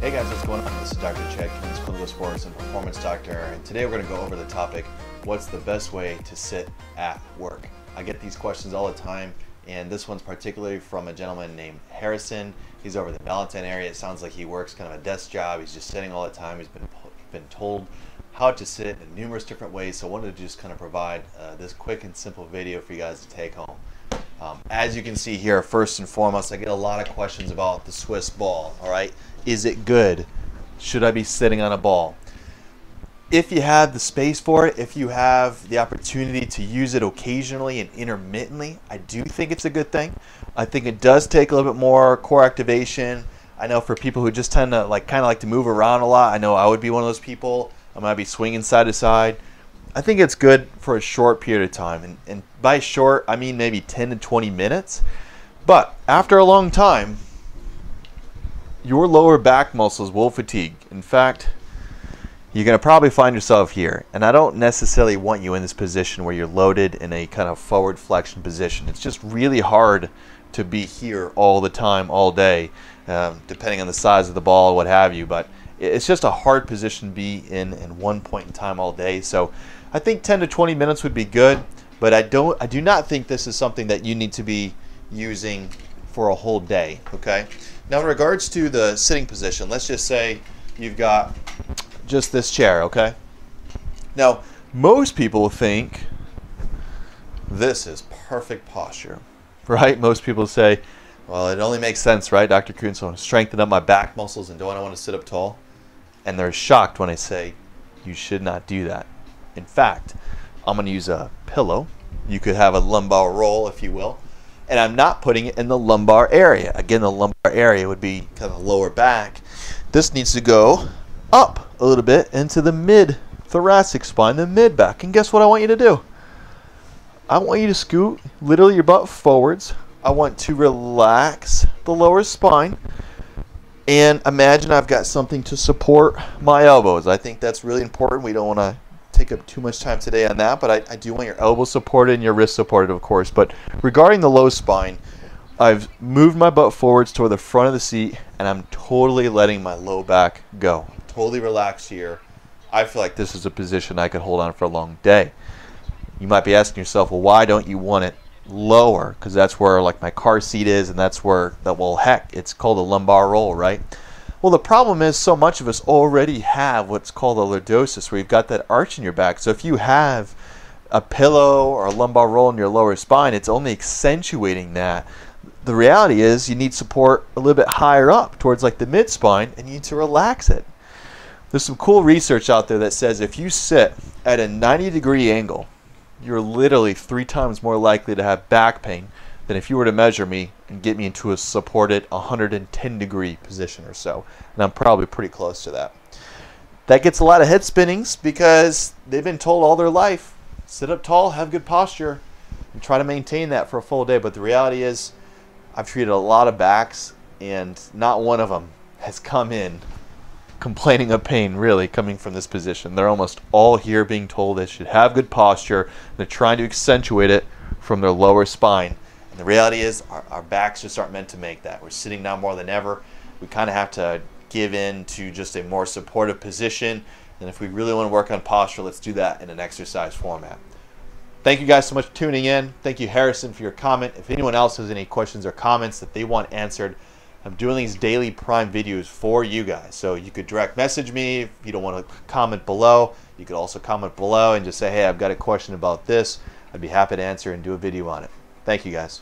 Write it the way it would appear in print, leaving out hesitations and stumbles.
Hey guys, what's going on? This is Dr. Chick, this clinical sports and performance doctor, and today we're going to go over the topic, what's the best way to sit at work? I get these questions all the time, and this one's particularly from a gentleman named Harrison. He's over the Ballantyne area. It sounds like he works kind of a desk job. He's just sitting all the time. He's been told how to sit in numerous different ways, so I wanted to just kind of provide this quick and simple video for you guys to take home. As you can see here, first and foremost, I get a lot of questions about the Swiss ball. All right, is it good? Should I be sitting on a ball? If you have the space for it, if you have the opportunity to use it occasionally and intermittently, I do think it's a good thing. I think it does take a little bit more core activation. I know for people who just tend to kind of like to move around a lot, I know I would be one of those people. I might be swinging side to side. I think it's good for a short period of time, and by short I mean maybe 10 to 20 minutes. But after a long time, your lower back muscles will fatigue. In fact, you're going to probably find yourself here, and I don't necessarily want you in this position where you're loaded in a kind of forward flexion position. It's just really hard to be here all the time, all day, depending on the size of the ball, what have you, but it's just a hard position to be in one point in time all day. So I think 10 to 20 minutes would be good, but I do not think this is something that you need to be using for a whole day. Okay, now in regards to the sitting position, let's just say you've got just this chair. Okay, now most people think this is perfect posture, right? Most people say, well, it only makes sense, right, Dr. Kuhn, so I want to strengthen up my back muscles and don't want to sit up tall. And they're shocked when I say you should not do that. In fact, I'm going to use a pillow. You could have a lumbar roll, if you will. And I'm not putting it in the lumbar area. Again, the lumbar area would be kind of lower back. This needs to go up a little bit into the mid-thoracic spine, the mid-back. And guess what I want you to do? I want you to scoot literally your butt forwards. I want to relax the lower spine. And imagine I've got something to support my elbows. I think that's really important. We don't want to take up too much time today on that, but I do want your elbows supported and your wrists supported, of course. But regarding the low spine, I've moved my butt forwards toward the front of the seat, and I'm totally letting my low back go. I'm totally relaxed here. I feel like this is a position I could hold on for a long day. You might be asking yourself, well, why don't you want it lower? Because that's where my car seat is, and that's where heck, it's called a lumbar roll, right? Well, the problem is so much of us already have what's called a lordosis, where you've got that arch in your back. So if you have a pillow or a lumbar roll in your lower spine, it's only accentuating that. The reality is you need support a little bit higher up towards the mid spine, and you need to relax it. There's some cool research out there that says if you sit at a 90-degree angle, you're literally 3 times more likely to have back pain than if you were to measure me and get me into a supported 110-degree position or so. And I'm probably pretty close to that. That gets a lot of head spinnings because they've been told all their life, sit up tall, have good posture, and try to maintain that for a full day. But the reality is I've treated a lot of backs, and not one of them has come in complaining of pain really coming from this position. They're almost all here being told they should have good posture. They're trying to accentuate it from their lower spine. And the reality is our backs just aren't meant to make that. We're sitting down more than ever. We kind of have to give in to just a more supportive position. And if we really want to work on posture, let's do that in an exercise format. Thank you guys so much for tuning in. Thank you, Harrison, for your comment. If anyone else has any questions or comments that they want answered, I'm doing these daily Prime videos for you guys. So you could direct message me if you don't want to comment below. You could also comment below and just say, hey, I've got a question about this. I'd be happy to answer and do a video on it. Thank you guys.